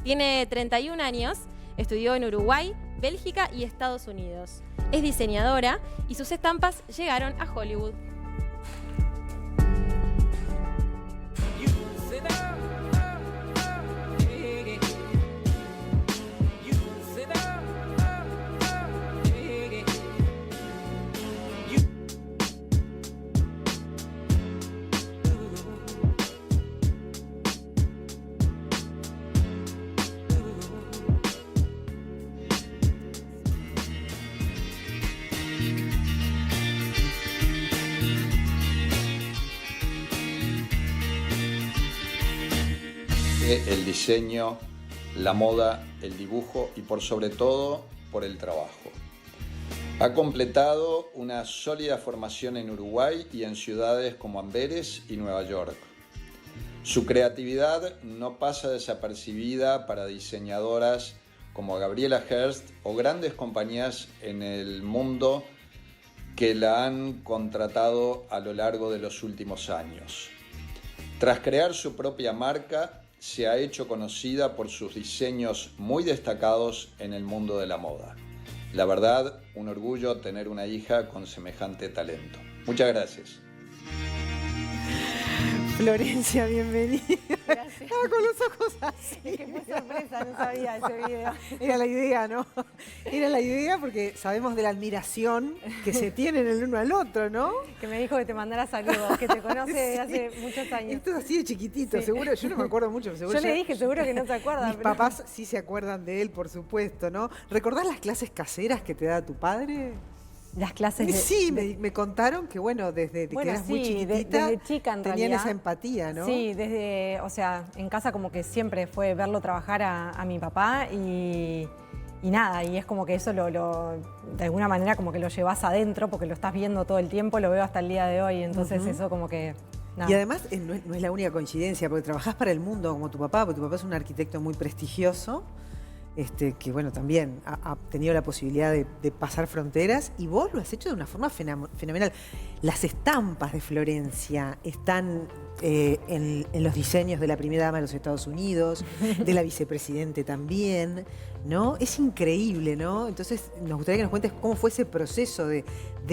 Tiene 31 años, estudió en Uruguay, Bélgica y Estados Unidos. Es diseñadora y sus estampas llegaron a Hollywood. El diseño, la moda, el dibujo y por sobre todo por el trabajo. Ha completado una sólida formación en Uruguay y en ciudades como Amberes y Nueva York. Su creatividad no pasa desapercibida para diseñadoras como Gabriela Hearst o grandes compañías en el mundo que la han contratado a lo largo de los últimos años. Tras crear su propia marca, se ha hecho conocida por sus diseños muy destacados en el mundo de la moda. La verdad, un orgullo tener una hija con semejante talento. Muchas gracias. Florencia, bienvenida. Gracias. Estaba con los ojos así. Es que fue sorpresa, no sabía ese video. Era la idea, ¿no? Era la idea porque sabemos de la admiración que se tienen el uno al otro, ¿no? Que me dijo que te mandara saludos, que te conoce desde hace muchos años. Esto es así de chiquitito, Sí. seguro. Yo no me acuerdo mucho. Seguro Yo le dije, seguro que no se acuerda. Mis papás sí se acuerdan de él, por supuesto, ¿no? ¿Recordás las clases caseras que te da tu padre? Las clases de... Sí, me contaron que, bueno, desde que eras muy chiquitita, desde chica en tenían realidad. esa empatía, ¿no? Sí, o sea, en casa como que siempre fue verlo trabajar a mi papá y nada, y es como que eso de alguna manera como que lo llevas adentro porque lo estás viendo todo el tiempo, lo veo hasta el día de hoy, entonces eso como que... Nada. Y además no es la única coincidencia, porque trabajás para el mundo como tu papá, porque tu papá es un arquitecto muy prestigioso, que bueno, también ha tenido la posibilidad de pasar fronteras, y vos lo has hecho de una forma fenomenal. Las estampas de Florencia están en los diseños de la primera dama de los Estados Unidos, de la vicepresidente también, ¿no? Es increíble, ¿no? Entonces nos gustaría que nos cuentes cómo fue ese proceso de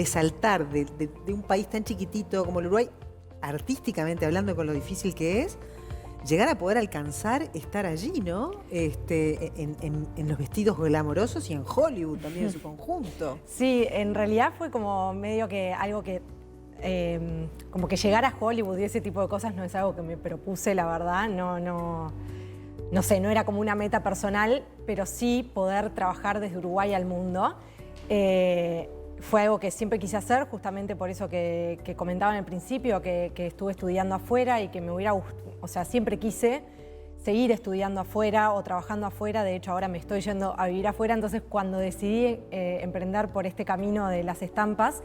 saltar de un país tan chiquitito como el Uruguay, artísticamente hablando, con lo difícil que es, llegar a poder alcanzar estar allí, ¿no? En los vestidos glamorosos y en Hollywood también en su conjunto. Sí, en realidad fue como medio que algo que... como que llegar a Hollywood y ese tipo de cosas no es algo que me propuse, la verdad. No sé, no era como una meta personal, pero sí poder trabajar desde Uruguay al mundo. Fue algo que siempre quise hacer, justamente por eso que comentaba en el principio, que estuve estudiando afuera y que me hubiera gustado, o sea, siempre quise seguir estudiando afuera o trabajando afuera. De hecho, ahora me estoy yendo a vivir afuera, entonces cuando decidí emprender por este camino de las estampas,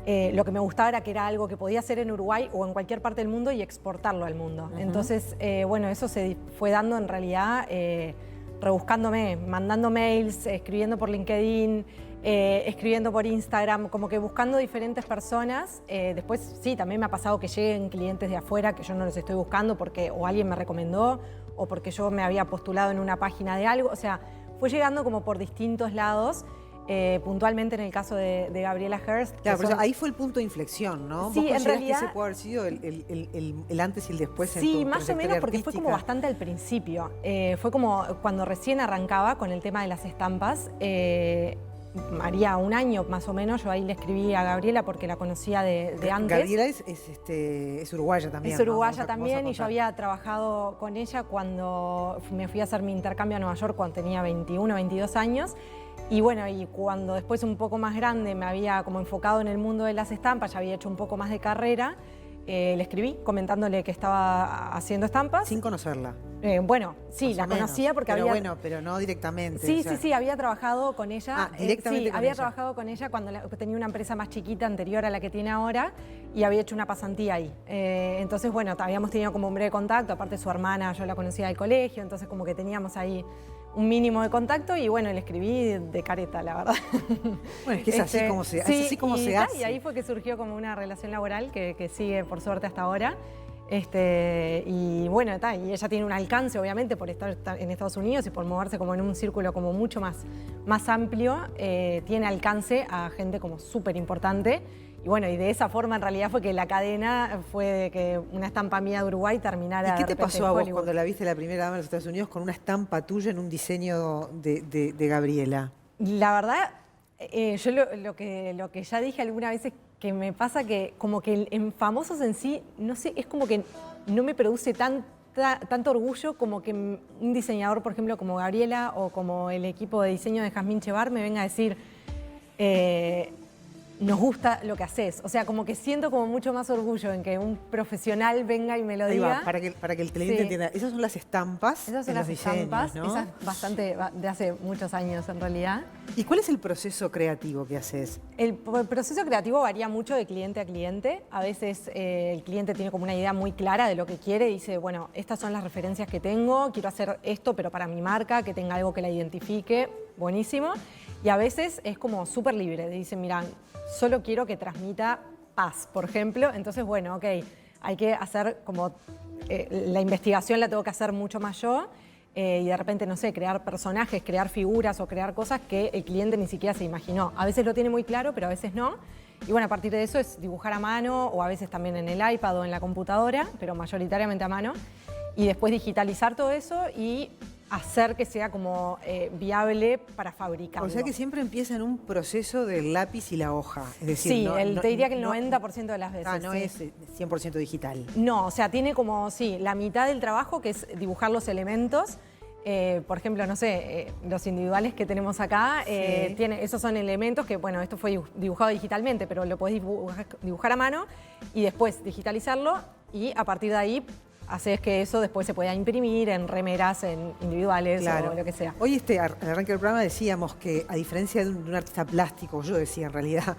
lo que me gustaba era que era algo que podía hacer en Uruguay o en cualquier parte del mundo y exportarlo al mundo. Entonces, bueno, eso se fue dando en realidad rebuscándome, mandando mails, escribiendo por LinkedIn, escribiendo por Instagram, como que buscando diferentes personas. Después sí, también me ha pasado que lleguen clientes de afuera que yo no los estoy buscando porque o alguien me recomendó o porque yo me había postulado en una página de algo. O sea, fue llegando como por distintos lados. Puntualmente en el caso de Gabriela Hearst. Claro, pero ahí fue el punto de inflexión, ¿no? Sí, ¿Vos en realidad... que ese puede haber sido el antes y el después en Sí, tu más o menos porque artística? fue como bastante al principio. Fue como cuando recién arrancaba con el tema de las estampas. Haría un año más o menos, yo ahí le escribí a Gabriela porque la conocía de antes. Gabriela es uruguaya también. Es uruguaya ¿no? también y yo había trabajado con ella cuando me fui a hacer mi intercambio a Nueva York cuando tenía 21, 22 años. Y bueno, y cuando después un poco más grande me había como enfocado en el mundo de las estampas, ya había hecho un poco más de carrera, le escribí comentándole que estaba haciendo estampas. Sin conocerla. Bueno, sí, la conocía porque pero había... Bueno, pero no directamente. Sí, o sea... sí, había trabajado con ella. Directamente sí, con había ella. trabajado con ella cuando tenía una empresa más chiquita anterior a la que tiene ahora y había hecho una pasantía ahí. Entonces, bueno, habíamos tenido como un breve contacto, aparte su hermana yo la conocía del colegio, entonces como que teníamos ahí un mínimo de contacto y bueno, le escribí de careta, la verdad. Bueno, es que es así como se, sí, es así como se hace. Y ahí fue que surgió como una relación laboral que sigue por suerte hasta ahora. Y bueno, y ella tiene un alcance, obviamente, por estar en Estados Unidos y por moverse como en un círculo como mucho más amplio, tiene alcance a gente como súper importante. Y bueno, y de esa forma en realidad fue que la cadena fue de que una estampa mía de Uruguay terminara. ¿Y qué de te repente pasó en a vos Hollywood. cuando la viste la primera dama de los Estados Unidos con una estampa tuya en un diseño de Gabriela? La verdad, yo lo que ya dije alguna vez es que me pasa que como que en famosos en sí, no sé, es como que no me produce tanto orgullo como que un diseñador, por ejemplo, como Gabriela o como el equipo de diseño de Jazmín Chevar me venga a decir, nos gusta lo que haces. O sea, como que siento como mucho más orgullo en que un profesional venga y me lo Ahí diga. va, para que el televidente Sí. entienda. Esas son las estampas Esas son en las los diseños, estampas, ¿no? esas bastante de hace muchos años en realidad. ¿Y cuál es el proceso creativo que haces? El proceso creativo varía mucho de cliente a cliente. A veces el cliente tiene como una idea muy clara de lo que quiere y dice, bueno, estas son las referencias que tengo, quiero hacer esto, pero para mi marca, que tenga algo que la identifique, buenísimo. Y a veces es como súper libre, dice, mira, solo quiero que transmita paz, por ejemplo. Entonces, bueno, ok, hay que hacer como, la investigación la tengo que hacer mucho más yo. Y de repente, no sé, crear personajes, crear figuras o crear cosas que el cliente ni siquiera se imaginó. A veces lo tiene muy claro, pero a veces no. Y bueno, a partir de eso es dibujar a mano o a veces también en el iPad o en la computadora, pero mayoritariamente a mano. Y después digitalizar todo eso y hacer que sea como viable para fabricarlo. O sea que siempre empieza en un proceso del lápiz y la hoja. Es decir, Sí, no, te diría que el no- 90% de las veces. no sí. es 100% digital. No, o sea, tiene como, sí, la mitad del trabajo que es dibujar los elementos. Por ejemplo, no sé, los individuales que tenemos acá, Sí. esos son elementos que, bueno, esto fue dibujado digitalmente, pero lo podés dibujar a mano y después digitalizarlo y a partir de ahí haces que eso después se pueda imprimir en remeras, en individuales Claro. o lo que sea. Hoy al arranque del programa decíamos que a diferencia de un artista plástico, yo decía en realidad,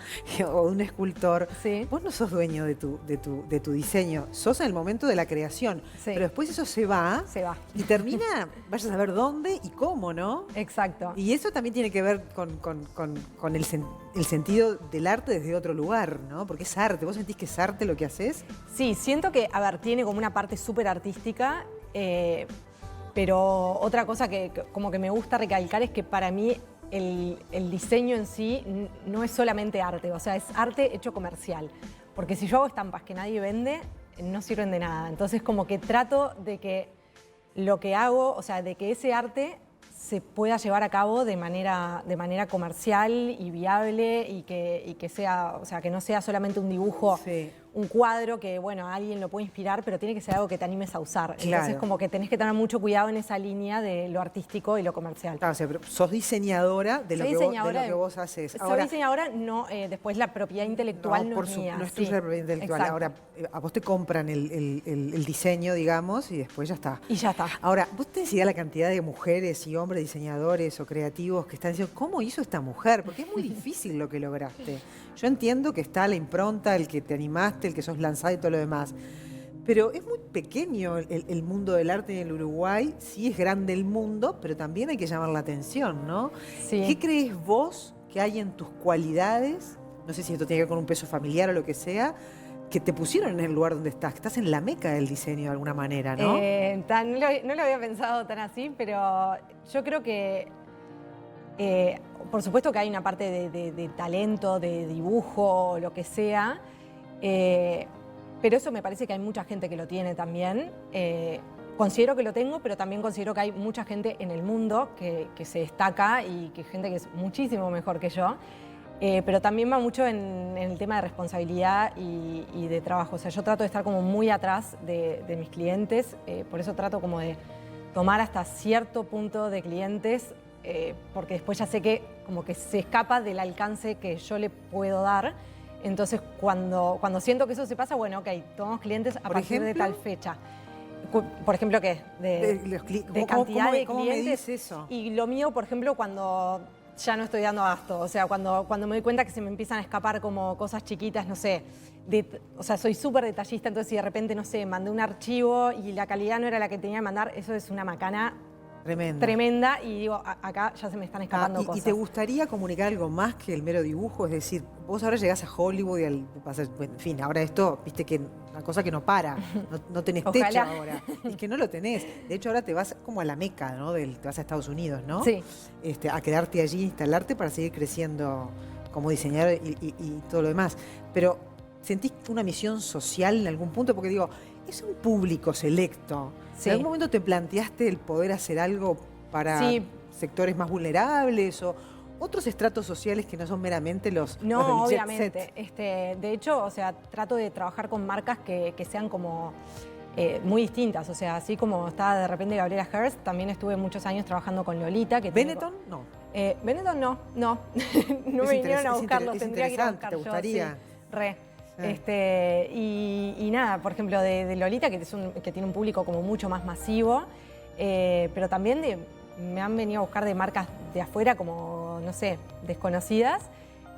o de un escultor, Sí. vos no sos dueño de tu diseño, sos en el momento de la creación, Sí. pero después eso se va Se va. y termina, vayas a saber dónde y cómo, ¿no? Exacto. Y eso también tiene que ver con el sentido del arte desde otro lugar, ¿no? Porque es arte. ¿Vos sentís que es arte lo que haces? Sí, siento que, a ver, tiene como una parte súper artística, pero otra cosa que como que me gusta recalcar es que para mí el diseño en sí no es solamente arte, o sea, es arte hecho comercial. Porque si yo hago estampas que nadie vende, no sirven de nada. Entonces como que trato de que lo que hago, o sea, de que ese arte se pueda llevar a cabo de manera comercial y viable y que sea, o sea, que no sea solamente un dibujo, Sí. un cuadro que, bueno, a alguien lo puede inspirar, pero tiene que ser algo que te animes a usar. Claro. Entonces, como que tenés que tener mucho cuidado en esa línea de lo artístico y lo comercial. Claro, o sea, pero sos diseñadora de lo, Soy que, vos, de diseñadora lo que vos haces. Soy diseñadora, no, después la propiedad intelectual no es mía. No es sí. tuya la propiedad intelectual. Exacto. Ahora, a vos te compran el diseño, digamos, y después ya está. Y ya está. Ahora, vos tenés idea la cantidad de mujeres y hombres diseñadores o creativos que están diciendo, ¿cómo hizo esta mujer? Porque es muy difícil lo que lograste. Yo entiendo que está la impronta, el que te animaste, el que sos lanzada y todo lo demás. Pero es muy pequeño el mundo del arte en el Uruguay. Sí es grande el mundo, pero también hay que llamar la atención, ¿no? Sí. ¿Qué crees vos que hay en tus cualidades? No sé si esto tiene que ver con un peso familiar o lo que sea, que te pusieron en el lugar donde estás, que estás en la meca del diseño de alguna manera, ¿no? No lo había pensado tan así, pero yo creo que, por supuesto que hay una parte de talento, de dibujo, lo que sea, pero eso me parece que hay mucha gente que lo tiene también. Considero que lo tengo, pero también considero que hay mucha gente en el mundo que se destaca y que gente que es muchísimo mejor que yo. Pero también va mucho en el tema de responsabilidad y de trabajo. O sea, yo trato de estar como muy atrás de mis clientes, por eso trato como de tomar hasta cierto punto de clientes, porque después ya sé que como que se escapa del alcance que yo le puedo dar. Entonces, cuando siento que eso se pasa, bueno, ok, tomamos clientes a partir de tal fecha. Por ejemplo, ¿qué? De cantidad de ¿Cómo clientes. medís eso? Y lo mío, por ejemplo, cuando ya no estoy dando abasto. O sea, cuando me doy cuenta que se me empiezan a escapar como cosas chiquitas, no sé. O sea, soy súper detallista, entonces si de repente, no sé, mandé un archivo y la calidad no era la que tenía que mandar, eso es una macana tremenda y digo, acá ya se me están escapando cosas. ¿Y te gustaría comunicar algo más que el mero dibujo? Es decir, vos ahora llegás a Hollywood y en fin, ahora esto, viste que una cosa que no para, no tenés techo ahora. Es que no lo tenés. De hecho, ahora te vas como a la meca, ¿no? Te vas a Estados Unidos, ¿no? Sí. A quedarte allí, instalarte para seguir creciendo como diseñador y todo lo demás. Pero, ¿sentís una misión social en algún punto? Porque digo, es un público selecto. Sí. ¿En algún momento te planteaste el poder hacer algo para sectores más vulnerables o otros estratos sociales que no son meramente los del obviamente. jet set? De hecho, o sea, trato de trabajar con marcas que sean como muy distintas. O sea, así como estaba de repente Gabriela Hearst, también estuve muchos años trabajando con Lolita. ¿Benetton? No. Benetton no. No me vinieron a buscarlos, tendría que ir a buscar ¿Te gustaría? yo. Sí, re. Y nada, por ejemplo, de Lolita, que tiene un público como mucho más masivo, pero también me han venido a buscar de marcas de afuera como, no sé, desconocidas.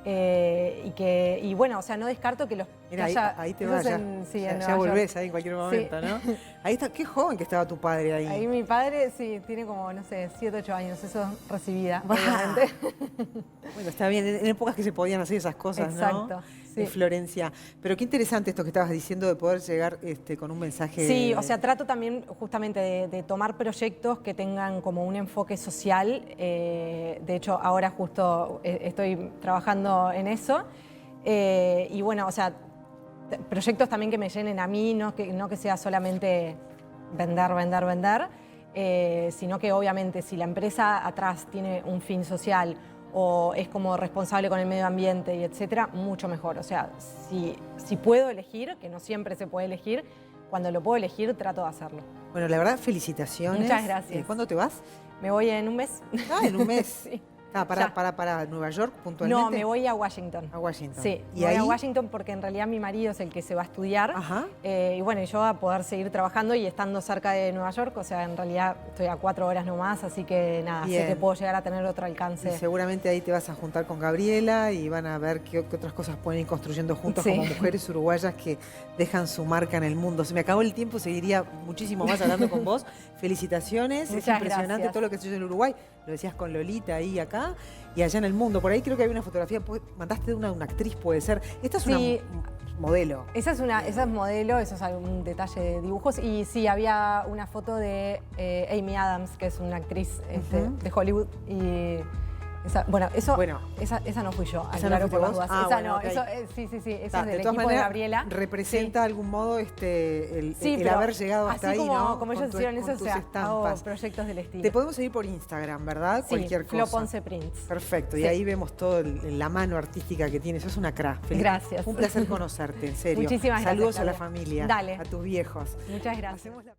Y bueno, o sea, no descarto que los... Mira, ahí te vas, ya volvés ahí en cualquier momento, ¿no? Ahí está, qué joven que estaba tu padre ahí. Ahí mi padre, sí, tiene como, no sé, 7, 8 años, eso recibida, obviamente. Bueno, está bien, en épocas que se podían hacer esas cosas, exacto, ¿no? Sí. Florencia. Pero qué interesante esto que estabas diciendo de poder llegar con un mensaje... Sí, o sea, trato también justamente de tomar proyectos que tengan como un enfoque social. De hecho, ahora justo estoy trabajando en eso. Y bueno, o sea, proyectos también que me llenen a mí, no que sea solamente vender, sino que obviamente si la empresa atrás tiene un fin social o es como responsable con el medio ambiente y etcétera, mucho mejor. O sea, si puedo elegir, que no siempre se puede elegir, cuando lo puedo elegir trato de hacerlo. Bueno, la verdad, felicitaciones. Muchas gracias. ¿Cuándo te vas? Me voy en un mes. Ah, en un mes. Sí. ¿Para Nueva York puntualmente? No, me voy a Washington. A Washington. Sí, ¿Y voy ahí? a Washington porque en realidad mi marido es el que se va a estudiar. Ajá. Y bueno, yo a poder seguir trabajando y estando cerca de Nueva York, o sea, en realidad estoy a 4 horas nomás, así que nada, Bien. sé que puedo llegar a tener otro alcance. Y seguramente ahí te vas a juntar con Gabriela y van a ver qué otras cosas pueden ir construyendo juntos Sí. como mujeres uruguayas que dejan su marca en el mundo. Se me acabó el tiempo, seguiría muchísimo más hablando con vos. Felicitaciones, Muchas es impresionante gracias. todo lo que has hecho en Uruguay. Lo decías con Lolita ahí acá y allá en el mundo. Por ahí creo que hay una fotografía, mandaste de una actriz, puede ser. Esta es Sí. una modelo. Esa es modelo, eso es algún detalle de dibujos. Y sí, había una foto de Amy Adams, que es una actriz de Hollywood. Y esa no fui yo, ¿Esa no aclaro fuiste por las vos? dudas. Ah, esa bueno, no, ok. eso, sí, esa es De del todas equipo de maneras, Gabriela. representa de algún modo el pero haber llegado hasta así ahí, como, ¿no? como ellos Con hicieron con eso, o tus sea, estampas. hago proyectos del estilo. Te podemos seguir por Instagram, ¿verdad? Sí, Cualquier cosa. Flo Ponce Prints. Perfecto, y Sí. ahí vemos todo la mano artística que tienes. Sos una crack. Gracias. Un placer conocerte, en serio. Muchísimas gracias, Saludos a la Claudia. familia, Dale. a tus viejos. Muchas gracias. Hacemos la-